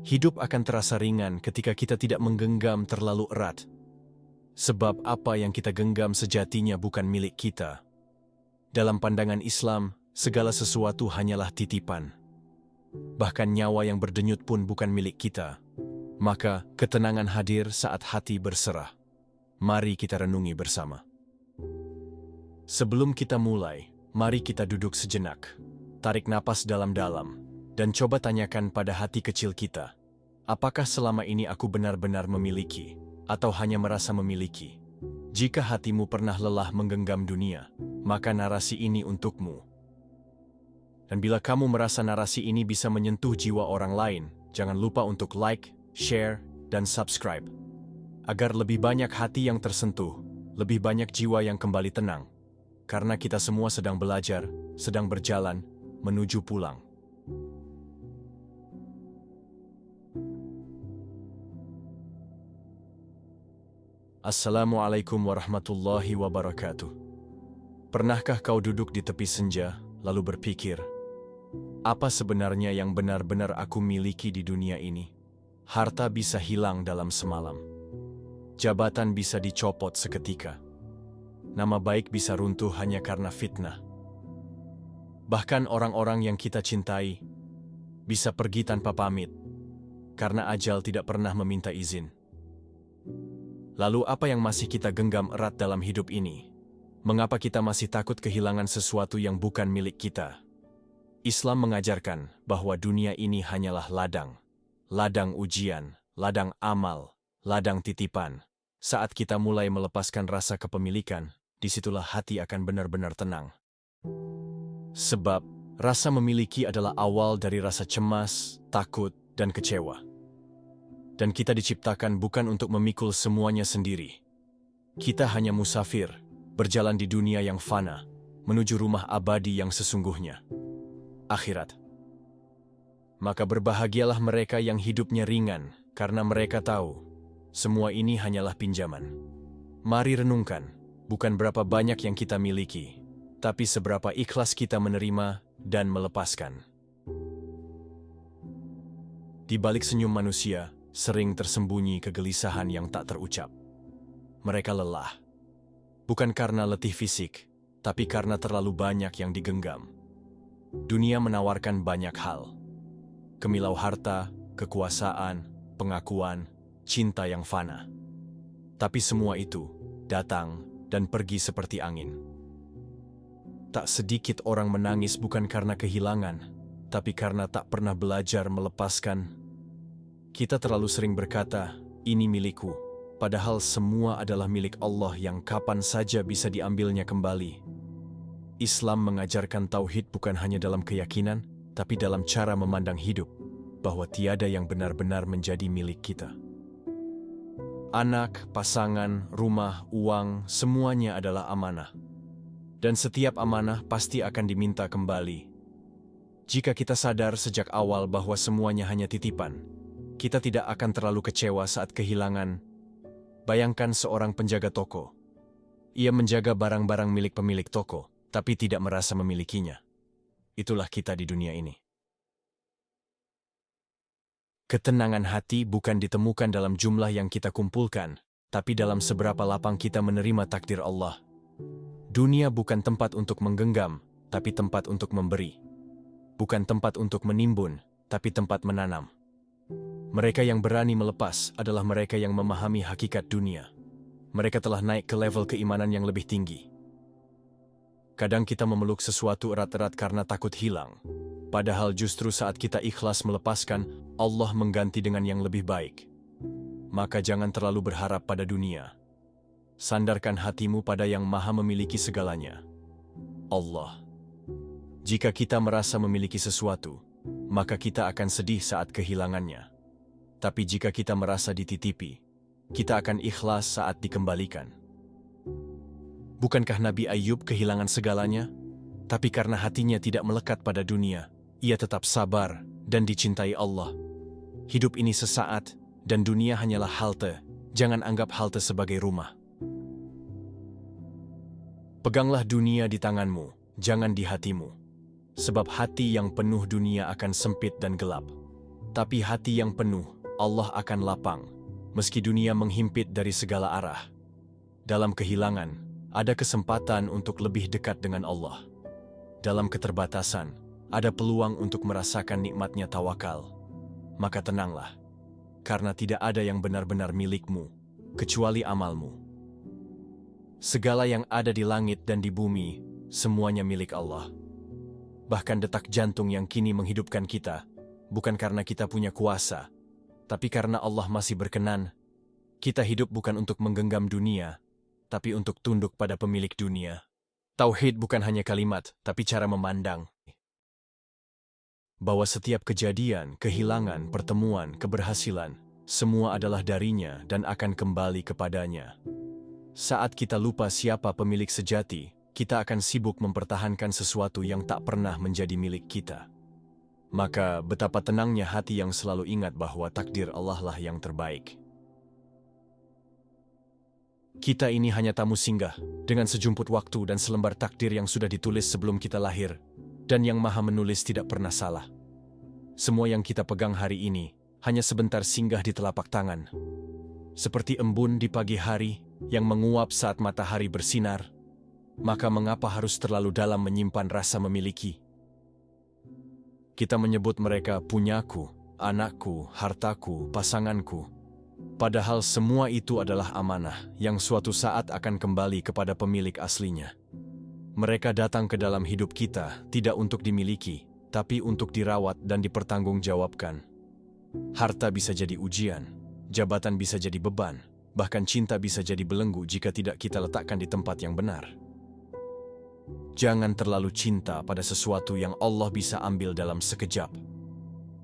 Hidup akan terasa ringan ketika kita tidak menggenggam terlalu erat. Sebab apa yang kita genggam sejatinya bukan milik kita. Dalam pandangan Islam, segala sesuatu hanyalah titipan. Bahkan nyawa yang berdenyut pun bukan milik kita. Maka, ketenangan hadir saat hati berserah. Mari kita renungi bersama. Sebelum kita mulai, mari kita duduk sejenak. Tarik napas dalam-dalam. Dan coba tanyakan pada hati kecil kita, apakah selama ini aku benar-benar memiliki, atau hanya merasa memiliki? Jika hatimu pernah lelah menggenggam dunia, maka narasi ini untukmu. Dan bila kamu merasa narasi ini bisa menyentuh jiwa orang lain, jangan lupa untuk like, share, dan subscribe. Agar lebih banyak hati yang tersentuh, lebih banyak jiwa yang kembali tenang. Karena kita semua sedang belajar, sedang berjalan, menuju pulang. Assalamualaikum warahmatullahi wabarakatuh. Pernahkah kau duduk di tepi senja, lalu berpikir, apa sebenarnya yang benar-benar aku miliki di dunia ini? Harta bisa hilang dalam semalam. Jabatan bisa dicopot seketika. Nama baik bisa runtuh hanya karena fitnah. Bahkan orang-orang yang kita cintai bisa pergi tanpa pamit, karena ajal tidak pernah meminta izin. Lalu apa yang masih kita genggam erat dalam hidup ini? Mengapa kita masih takut kehilangan sesuatu yang bukan milik kita? Islam mengajarkan bahwa dunia ini hanyalah ladang. Ladang ujian, ladang amal, ladang titipan. Saat kita mulai melepaskan rasa kepemilikan, disitulah hati akan benar-benar tenang. Sebab, rasa memiliki adalah awal dari rasa cemas, takut, dan kecewa. Dan kita diciptakan bukan untuk memikul semuanya sendiri. Kita hanya musafir, berjalan di dunia yang fana, menuju rumah abadi yang sesungguhnya. Akhirat. Maka berbahagialah mereka yang hidupnya ringan, karena mereka tahu, semua ini hanyalah pinjaman. Mari renungkan, bukan berapa banyak yang kita miliki, tapi seberapa ikhlas kita menerima dan melepaskan. Di balik senyum manusia, sering tersembunyi kegelisahan yang tak terucap. Mereka lelah, bukan karena letih fisik, tapi karena terlalu banyak yang digenggam. Dunia menawarkan banyak hal. Kemilau harta, kekuasaan, pengakuan, cinta yang fana. Tapi semua itu datang dan pergi seperti angin. Tak sedikit orang menangis bukan karena kehilangan, tapi karena tak pernah belajar melepaskan. Kita terlalu sering berkata, ini milikku, padahal semua adalah milik Allah yang kapan saja bisa diambilnya kembali. Islam mengajarkan tauhid bukan hanya dalam keyakinan, tapi dalam cara memandang hidup, bahwa tiada yang benar-benar menjadi milik kita. Anak, pasangan, rumah, uang, semuanya adalah amanah. Dan setiap amanah pasti akan diminta kembali. Jika kita sadar sejak awal bahwa semuanya hanya titipan, kita tidak akan terlalu kecewa saat kehilangan. Bayangkan seorang penjaga toko. Ia menjaga barang-barang milik pemilik toko, tapi tidak merasa memilikinya. Itulah kita di dunia ini. Ketenangan hati bukan ditemukan dalam jumlah yang kita kumpulkan, tapi dalam seberapa lapang kita menerima takdir Allah. Dunia bukan tempat untuk menggenggam, tapi tempat untuk memberi. Bukan tempat untuk menimbun, tapi tempat menanam. Mereka yang berani melepas adalah mereka yang memahami hakikat dunia. Mereka telah naik ke level keimanan yang lebih tinggi. Kadang kita memeluk sesuatu erat-erat karena takut hilang. Padahal justru saat kita ikhlas melepaskan, Allah mengganti dengan yang lebih baik. Maka jangan terlalu berharap pada dunia. Sandarkan hatimu pada yang maha memiliki segalanya. Allah. Jika kita merasa memiliki sesuatu, maka kita akan sedih saat kehilangannya. Tapi jika kita merasa dititipi, kita akan ikhlas saat dikembalikan. Bukankah Nabi Ayub kehilangan segalanya? Tapi karena hatinya tidak melekat pada dunia, ia tetap sabar dan dicintai Allah. Hidup ini sesaat, dan dunia hanyalah halte. Jangan anggap halte sebagai rumah. Peganglah dunia di tanganmu, jangan di hatimu. Sebab hati yang penuh dunia akan sempit dan gelap. Tapi hati yang penuh, Allah akan lapang, meski dunia menghimpit dari segala arah. Dalam kehilangan, ada kesempatan untuk lebih dekat dengan Allah. Dalam keterbatasan, ada peluang untuk merasakan nikmatnya tawakal. Maka tenanglah, karena tidak ada yang benar-benar milikmu, kecuali amalmu. Segala yang ada di langit dan di bumi, semuanya milik Allah. Bahkan detak jantung yang kini menghidupkan kita, bukan karena kita punya kuasa, tapi karena Allah masih berkenan. Kita hidup bukan untuk menggenggam dunia, tapi untuk tunduk pada pemilik dunia. Tauhid bukan hanya kalimat, tapi cara memandang. Bahwa setiap kejadian, kehilangan, pertemuan, keberhasilan, semua adalah darinya dan akan kembali kepadanya. Saat kita lupa siapa pemilik sejati, kita akan sibuk mempertahankan sesuatu yang tak pernah menjadi milik kita. Maka betapa tenangnya hati yang selalu ingat bahwa takdir Allah lah yang terbaik. Kita ini hanya tamu singgah, dengan sejumput waktu dan selembar takdir yang sudah ditulis sebelum kita lahir, dan yang Maha Menulis tidak pernah salah. Semua yang kita pegang hari ini, hanya sebentar singgah di telapak tangan. Seperti embun di pagi hari, yang menguap saat matahari bersinar, maka mengapa harus terlalu dalam menyimpan rasa memiliki? Kita menyebut mereka punyaku, anakku, hartaku, pasanganku. Padahal semua itu adalah amanah yang suatu saat akan kembali kepada pemilik aslinya. Mereka datang ke dalam hidup kita tidak untuk dimiliki, tapi untuk dirawat dan dipertanggungjawabkan. Harta bisa jadi ujian, jabatan bisa jadi beban, bahkan cinta bisa jadi belenggu jika tidak kita letakkan di tempat yang benar. Jangan terlalu cinta pada sesuatu yang Allah bisa ambil dalam sekejap.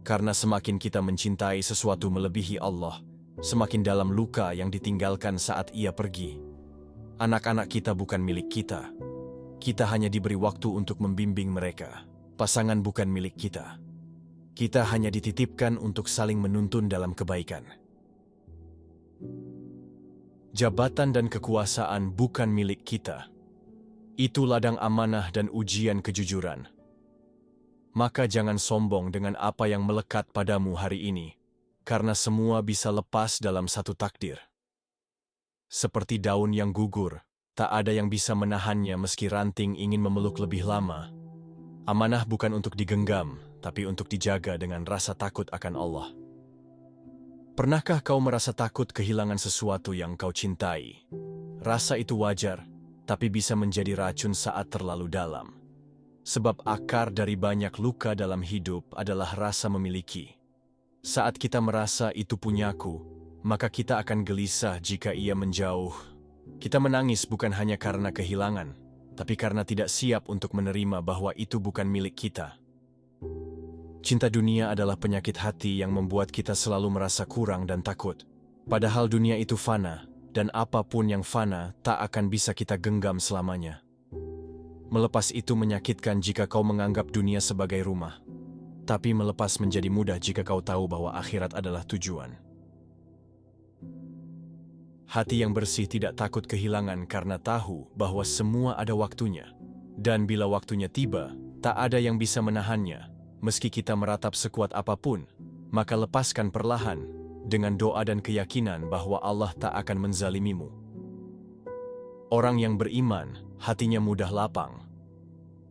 Karena semakin kita mencintai sesuatu melebihi Allah, semakin dalam luka yang ditinggalkan saat Ia pergi. Anak-anak kita bukan milik kita. Kita hanya diberi waktu untuk membimbing mereka. Pasangan bukan milik kita. Kita hanya dititipkan untuk saling menuntun dalam kebaikan. Jabatan dan kekuasaan bukan milik kita. Itu ladang amanah dan ujian kejujuran. Maka jangan sombong dengan apa yang melekat padamu hari ini, karena semua bisa lepas dalam satu takdir. Seperti daun yang gugur, tak ada yang bisa menahannya meski ranting ingin memeluk lebih lama. Amanah bukan untuk digenggam, tapi untuk dijaga dengan rasa takut akan Allah. Pernahkah kau merasa takut kehilangan sesuatu yang kau cintai? Rasa itu wajar, tapi bisa menjadi racun saat terlalu dalam. Sebab akar dari banyak luka dalam hidup adalah rasa memiliki. Saat kita merasa itu punyaku, maka kita akan gelisah jika ia menjauh. Kita menangis bukan hanya karena kehilangan, tapi karena tidak siap untuk menerima bahwa itu bukan milik kita. Cinta dunia adalah penyakit hati yang membuat kita selalu merasa kurang dan takut. Padahal dunia itu fana, dan apapun yang fana tak akan bisa kita genggam selamanya. Melepas itu menyakitkan jika kau menganggap dunia sebagai rumah. Tapi melepas menjadi mudah jika kau tahu bahwa akhirat adalah tujuan. Hati yang bersih tidak takut kehilangan karena tahu bahwa semua ada waktunya. Dan bila waktunya tiba, tak ada yang bisa menahannya. Meski kita meratap sekuat apapun, maka lepaskan perlahan dengan doa dan keyakinan bahwa Allah tak akan menzalimimu. Orang yang beriman, hatinya mudah lapang.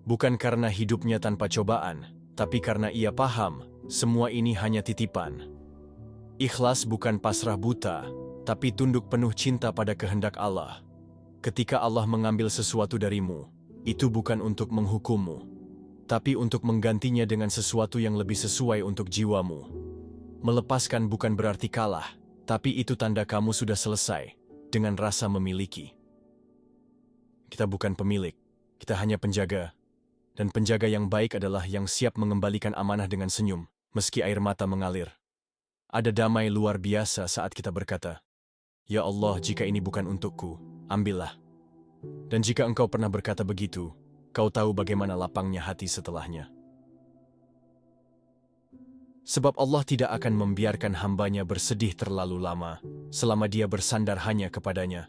Bukan karena hidupnya tanpa cobaan, tapi karena ia paham, semua ini hanya titipan. Ikhlas bukan pasrah buta, tapi tunduk penuh cinta pada kehendak Allah. Ketika Allah mengambil sesuatu darimu, itu bukan untuk menghukummu, tapi untuk menggantinya dengan sesuatu yang lebih sesuai untuk jiwamu. Melepaskan bukan berarti kalah, tapi itu tanda kamu sudah selesai dengan rasa memiliki. Kita bukan pemilik, kita hanya penjaga. Dan penjaga yang baik adalah yang siap mengembalikan amanah dengan senyum, meski air mata mengalir. Ada damai luar biasa saat kita berkata, "Ya Allah, jika ini bukan untukku, ambillah." Dan jika engkau pernah berkata begitu, kau tahu bagaimana lapangnya hati setelahnya. Sebab Allah tidak akan membiarkan hambanya bersedih terlalu lama, selama dia bersandar hanya kepadanya.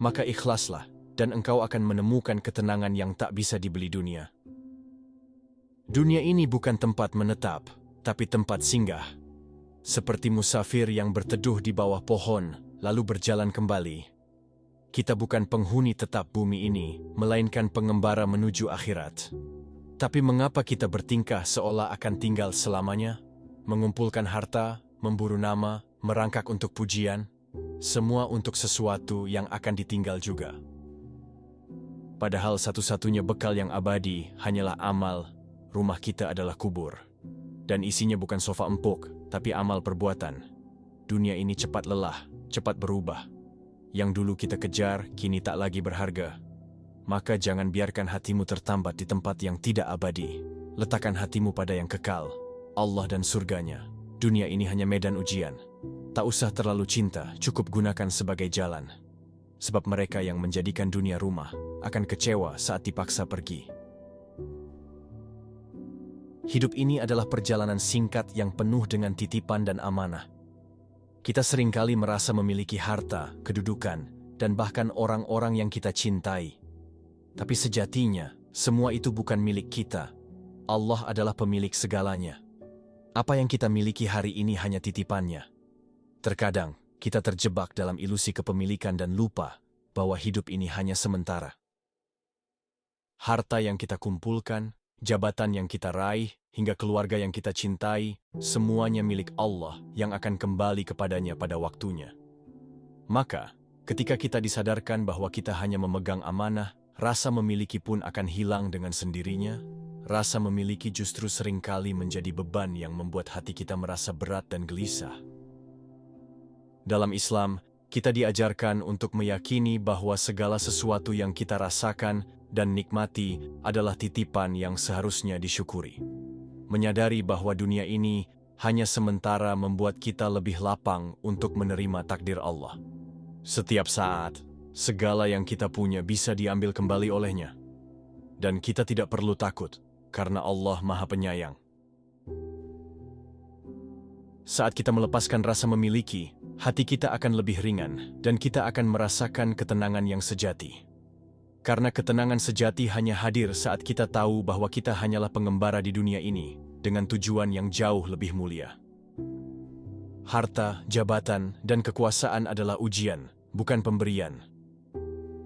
Maka ikhlaslah, dan engkau akan menemukan ketenangan yang tak bisa dibeli dunia. Dunia ini bukan tempat menetap, tapi tempat singgah. seperti musafir yang berteduh di bawah pohon, lalu berjalan kembali. Kita bukan penghuni tetap bumi ini, melainkan pengembara menuju akhirat. Tapi mengapa kita bertingkah seolah akan tinggal selamanya? Mengumpulkan harta, memburu nama, merangkak untuk pujian, semua untuk sesuatu yang akan ditinggal juga. Padahal satu-satunya bekal yang abadi hanyalah amal. Rumah kita adalah kubur. Dan isinya bukan sofa empuk, tapi amal perbuatan. Dunia ini cepat lelah, cepat berubah. Yang dulu kita kejar, kini tak lagi berharga. Maka jangan biarkan hatimu tertambat di tempat yang tidak abadi. Letakkan hatimu pada yang kekal, Allah dan surganya. Dunia ini hanya medan ujian. Tak usah terlalu cinta, cukup gunakan sebagai jalan. Sebab mereka yang menjadikan dunia rumah akan kecewa saat dipaksa pergi. Hidup ini adalah perjalanan singkat yang penuh dengan titipan dan amanah. Kita seringkali merasa memiliki harta, kedudukan, dan bahkan orang-orang yang kita cintai. Tapi sejatinya, semua itu bukan milik kita. Allah adalah pemilik segalanya. Apa yang kita miliki hari ini hanya titipannya. Terkadang, kita terjebak dalam ilusi kepemilikan dan lupa bahwa hidup ini hanya sementara. Harta yang kita kumpulkan, jabatan yang kita raih, hingga keluarga yang kita cintai, semuanya milik Allah yang akan kembali kepadanya pada waktunya. Maka, ketika kita disadarkan bahwa kita hanya memegang amanah, rasa memiliki pun akan hilang dengan sendirinya. Rasa memiliki justru seringkali menjadi beban yang membuat hati kita merasa berat dan gelisah. Dalam Islam, kita diajarkan untuk meyakini bahwa segala sesuatu yang kita rasakan dan nikmati adalah titipan yang seharusnya disyukuri. Menyadari bahwa dunia ini hanya sementara membuat kita lebih lapang untuk menerima takdir Allah. Setiap saat, segala yang kita punya bisa diambil kembali olehnya. Dan kita tidak perlu takut, karena Allah Maha Penyayang. Saat kita melepaskan rasa memiliki, hati kita akan lebih ringan, dan kita akan merasakan ketenangan yang sejati. Karena ketenangan sejati hanya hadir saat kita tahu bahwa kita hanyalah pengembara di dunia ini, dengan tujuan yang jauh lebih mulia. Harta, jabatan, dan kekuasaan adalah ujian, bukan pemberian.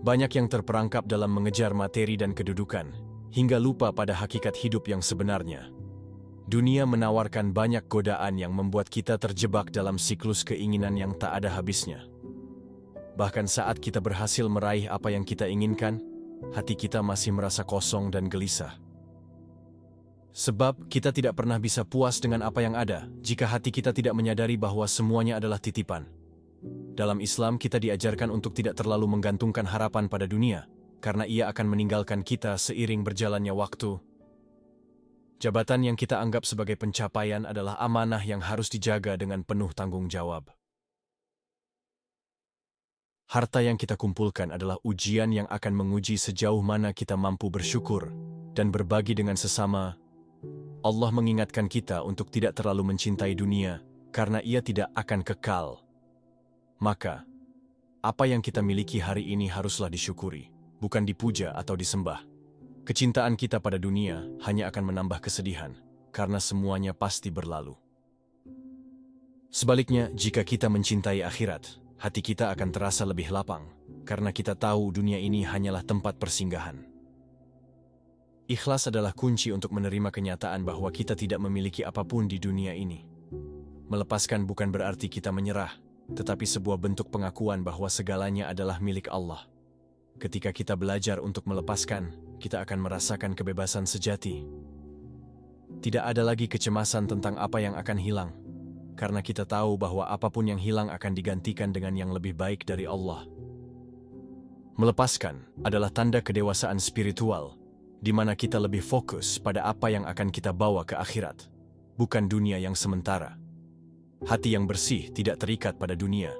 Banyak yang terperangkap dalam mengejar materi dan kedudukan, hingga lupa pada hakikat hidup yang sebenarnya. Dunia menawarkan banyak godaan yang membuat kita terjebak dalam siklus keinginan yang tak ada habisnya. Bahkan saat kita berhasil meraih apa yang kita inginkan, hati kita masih merasa kosong dan gelisah. Sebab kita tidak pernah bisa puas dengan apa yang ada jika hati kita tidak menyadari bahwa semuanya adalah titipan. Dalam Islam kita diajarkan untuk tidak terlalu menggantungkan harapan pada dunia, karena ia akan meninggalkan kita seiring berjalannya waktu. Jabatan yang kita anggap sebagai pencapaian adalah amanah yang harus dijaga dengan penuh tanggung jawab. Harta yang kita kumpulkan adalah ujian yang akan menguji sejauh mana kita mampu bersyukur dan berbagi dengan sesama. Allah mengingatkan kita untuk tidak terlalu mencintai dunia, karena ia tidak akan kekal. Maka, apa yang kita miliki hari ini haruslah disyukuri, bukan dipuja atau disembah. Kecintaan kita pada dunia hanya akan menambah kesedihan, karena semuanya pasti berlalu. Sebaliknya, jika kita mencintai akhirat, hati kita akan terasa lebih lapang, karena kita tahu dunia ini hanyalah tempat persinggahan. Ikhlas adalah kunci untuk menerima kenyataan bahwa kita tidak memiliki apapun di dunia ini. Melepaskan bukan berarti kita menyerah, tetapi sebuah bentuk pengakuan bahwa segalanya adalah milik Allah. Ketika kita belajar untuk melepaskan, kita akan merasakan kebebasan sejati. Tidak ada lagi kecemasan tentang apa yang akan hilang, karena kita tahu bahwa apapun yang hilang akan digantikan dengan yang lebih baik dari Allah. Melepaskan adalah tanda kedewasaan spiritual, di mana kita lebih fokus pada apa yang akan kita bawa ke akhirat, bukan dunia yang sementara. Hati yang bersih tidak terikat pada dunia.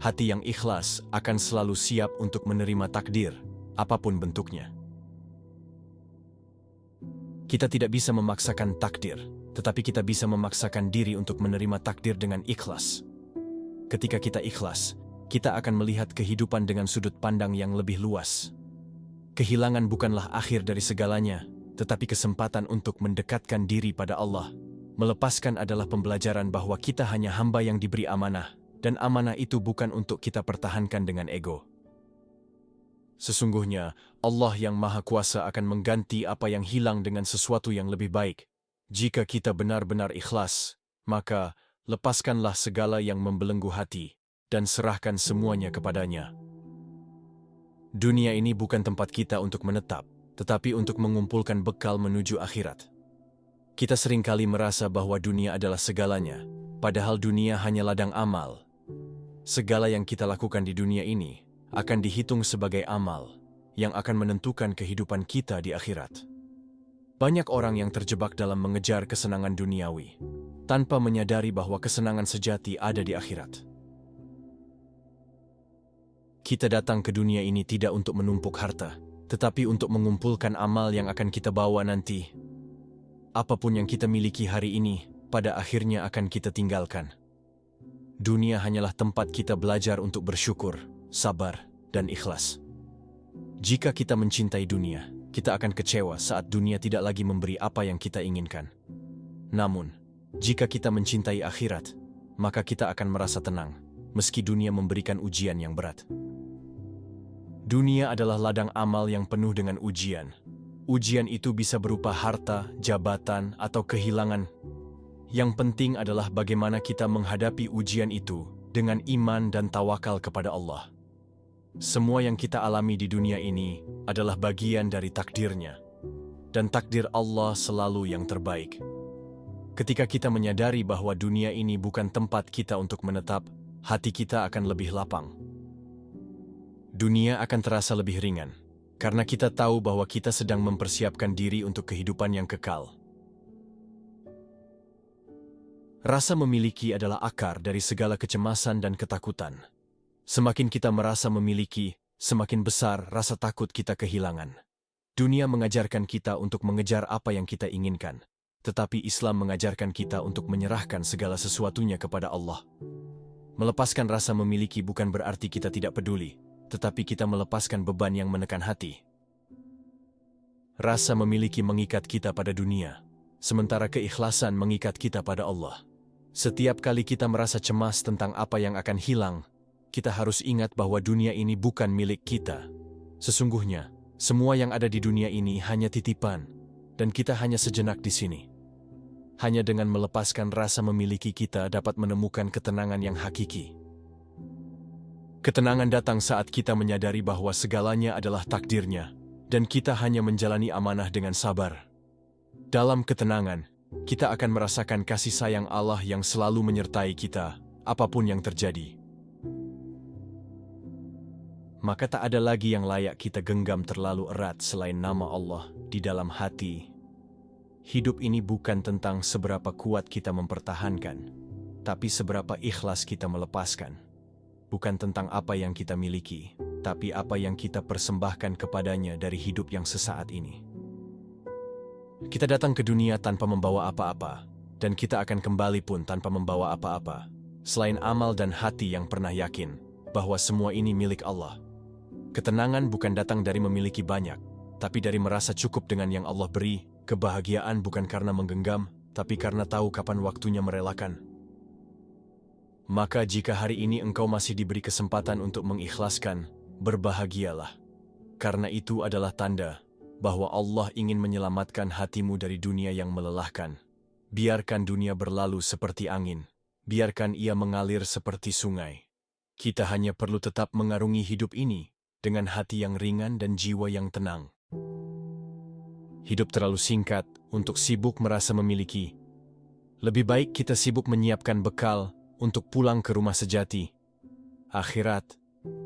Hati yang ikhlas akan selalu siap untuk menerima takdir, apapun bentuknya. Kita tidak bisa memaksakan takdir, tetapi kita bisa memaksakan diri untuk menerima takdir dengan ikhlas. Ketika kita ikhlas, kita akan melihat kehidupan dengan sudut pandang yang lebih luas. Kehilangan bukanlah akhir dari segalanya, tetapi kesempatan untuk mendekatkan diri pada Allah. Melepaskan adalah pembelajaran bahwa kita hanya hamba yang diberi amanah, dan amanah itu bukan untuk kita pertahankan dengan ego. Sesungguhnya, Allah yang Maha Kuasa akan mengganti apa yang hilang dengan sesuatu yang lebih baik. Jika kita benar-benar ikhlas, maka lepaskanlah segala yang membelenggu hati, dan serahkan semuanya kepadanya. Dunia ini bukan tempat kita untuk menetap, tetapi untuk mengumpulkan bekal menuju akhirat. Kita seringkali merasa bahwa dunia adalah segalanya, padahal dunia hanya ladang amal. Segala yang kita lakukan di dunia ini akan dihitung sebagai amal yang akan menentukan kehidupan kita di akhirat. Banyak orang yang terjebak dalam mengejar kesenangan duniawi, tanpa menyadari bahwa kesenangan sejati ada di akhirat. Kita datang ke dunia ini tidak untuk menumpuk harta, tetapi untuk mengumpulkan amal yang akan kita bawa nanti. Apapun yang kita miliki hari ini, pada akhirnya akan kita tinggalkan. Dunia hanyalah tempat kita belajar untuk bersyukur, sabar, dan ikhlas. Jika kita mencintai dunia, kita akan kecewa saat dunia tidak lagi memberi apa yang kita inginkan. Namun, jika kita mencintai akhirat, maka kita akan merasa tenang, meski dunia memberikan ujian yang berat. Dunia adalah ladang amal yang penuh dengan ujian. Ujian itu bisa berupa harta, jabatan, atau kehilangan. Yang penting adalah bagaimana kita menghadapi ujian itu dengan iman dan tawakal kepada Allah. Semua yang kita alami di dunia ini adalah bagian dari takdirnya. Dan takdir Allah selalu yang terbaik. Ketika kita menyadari bahwa dunia ini bukan tempat kita untuk menetap, hati kita akan lebih lapang. Dunia akan terasa lebih ringan, karena kita tahu bahwa kita sedang mempersiapkan diri untuk kehidupan yang kekal. Rasa memiliki adalah akar dari segala kecemasan dan ketakutan. Semakin kita merasa memiliki, semakin besar rasa takut kita kehilangan. Dunia mengajarkan kita untuk mengejar apa yang kita inginkan, tetapi Islam mengajarkan kita untuk menyerahkan segala sesuatunya kepada Allah. Melepaskan rasa memiliki bukan berarti kita tidak peduli, tetapi kita melepaskan beban yang menekan hati. Rasa memiliki mengikat kita pada dunia, sementara keikhlasan mengikat kita pada Allah. Setiap kali kita merasa cemas tentang apa yang akan hilang, kita harus ingat bahwa dunia ini bukan milik kita. Sesungguhnya, semua yang ada di dunia ini hanya titipan, dan kita hanya sejenak di sini. Hanya dengan melepaskan rasa memiliki kita dapat menemukan ketenangan yang hakiki. Ketenangan datang saat kita menyadari bahwa segalanya adalah takdirnya, dan kita hanya menjalani amanah dengan sabar. Dalam ketenangan, kita akan merasakan kasih sayang Allah yang selalu menyertai kita, apapun yang terjadi. Maka tak ada lagi yang layak kita genggam terlalu erat selain nama Allah di dalam hati. Hidup ini bukan tentang seberapa kuat kita mempertahankan, tapi seberapa ikhlas kita melepaskan. Bukan tentang apa yang kita miliki, tapi apa yang kita persembahkan kepadanya dari hidup yang sesaat ini. Kita datang ke dunia tanpa membawa apa-apa, dan kita akan kembali pun tanpa membawa apa-apa, selain amal dan hati yang pernah yakin bahwa semua ini milik Allah. Ketenangan bukan datang dari memiliki banyak, tapi dari merasa cukup dengan yang Allah beri. Kebahagiaan bukan karena menggenggam, tapi karena tahu kapan waktunya merelakan. Maka jika hari ini engkau masih diberi kesempatan untuk mengikhlaskan, berbahagialah. Karena itu adalah tanda bahwa Allah ingin menyelamatkan hatimu dari dunia yang melelahkan. Biarkan dunia berlalu seperti angin. Biarkan ia mengalir seperti sungai. Kita hanya perlu tetap mengarungi hidup ini dengan hati yang ringan dan jiwa yang tenang. Hidup terlalu singkat untuk sibuk merasa memiliki. Lebih baik kita sibuk menyiapkan bekal untuk pulang ke rumah sejati. Akhirat,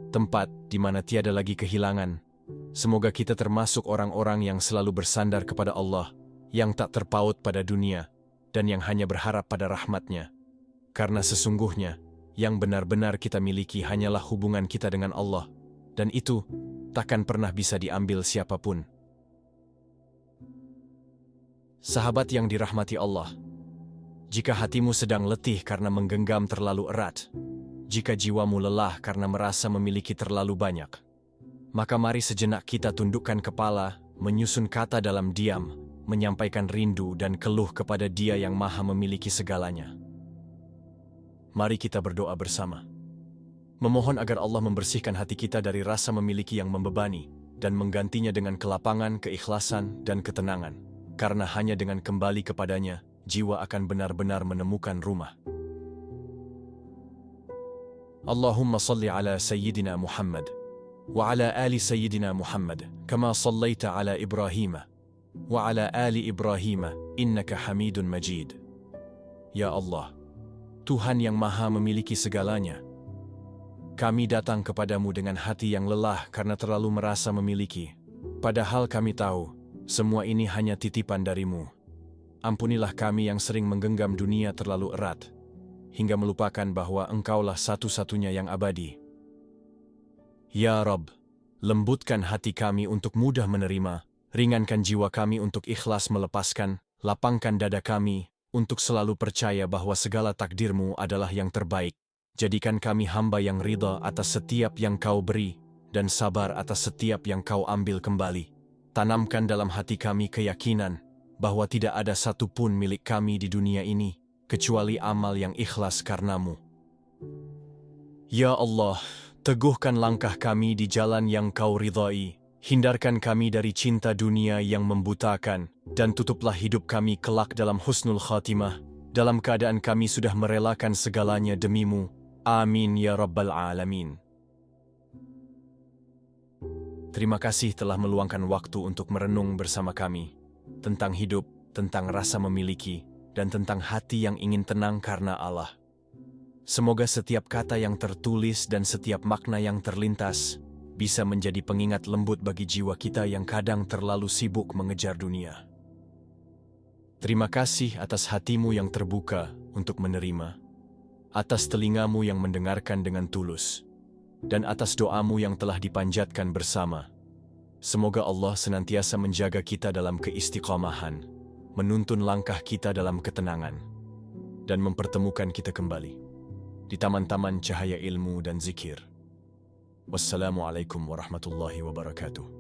tempat di mana tiada lagi kehilangan. Semoga kita termasuk orang-orang yang selalu bersandar kepada Allah, yang tak terpaut pada dunia, dan yang hanya berharap pada rahmat-Nya. Karena sesungguhnya, yang benar-benar kita miliki hanyalah hubungan kita dengan Allah, dan itu takkan pernah bisa diambil siapapun. Sahabat yang dirahmati Allah, jika hatimu sedang letih karena menggenggam terlalu erat, jika jiwamu lelah karena merasa memiliki terlalu banyak, maka mari sejenak kita tundukkan kepala, menyusun kata dalam diam, menyampaikan rindu dan keluh kepada Dia yang Maha memiliki segalanya. Mari kita berdoa bersama. Memohon agar Allah membersihkan hati kita dari rasa memiliki yang membebani dan menggantinya dengan kelapangan, keikhlasan, dan ketenangan. Karena hanya dengan kembali kepadanya, jiwa akan benar-benar menemukan rumah. Allahumma salli ala Sayyidina Muhammad wa ala ali Sayyidina Muhammad kama sallaita ala Ibrahim wa ala ali Ibrahim innaka Hamidun Majid. Ya Allah, Tuhan yang Maha memiliki segalanya, kami datang kepadamu dengan hati yang lelah karena terlalu merasa memiliki. Padahal kami tahu, semua ini hanya titipan darimu. Ampunilah kami yang sering menggenggam dunia terlalu erat, hingga melupakan bahwa Engkaulah satu-satunya yang abadi. Ya Rabb, lembutkan hati kami untuk mudah menerima, ringankan jiwa kami untuk ikhlas melepaskan, lapangkan dada kami untuk selalu percaya bahwa segala takdir-Mu adalah yang terbaik. Jadikan kami hamba yang ridha atas setiap yang Kau beri, dan sabar atas setiap yang Kau ambil kembali. Tanamkan dalam hati kami keyakinan bahwa tidak ada satupun milik kami di dunia ini, kecuali amal yang ikhlas karena-Mu. Ya Allah, teguhkan langkah kami di jalan yang Kau ridhai, hindarkan kami dari cinta dunia yang membutakan, dan tutuplah hidup kami kelak dalam husnul khatimah, dalam keadaan kami sudah merelakan segalanya demi-Mu. Amin ya Rabbal Alamin. Terima kasih telah meluangkan waktu untuk merenung bersama kami tentang hidup, tentang rasa memiliki, dan tentang hati yang ingin tenang karena Allah. Semoga setiap kata yang tertulis dan setiap makna yang terlintas bisa menjadi pengingat lembut bagi jiwa kita yang kadang terlalu sibuk mengejar dunia. Terima kasih atas hatimu yang terbuka untuk menerima, atas telingamu yang mendengarkan dengan tulus, dan atas doamu yang telah dipanjatkan bersama. Semoga Allah senantiasa menjaga kita dalam keistiqomahan, menuntun langkah kita dalam ketenangan, dan mempertemukan kita kembali di taman-taman cahaya ilmu dan zikir. Wassalamualaikum warahmatullahi wabarakatuh.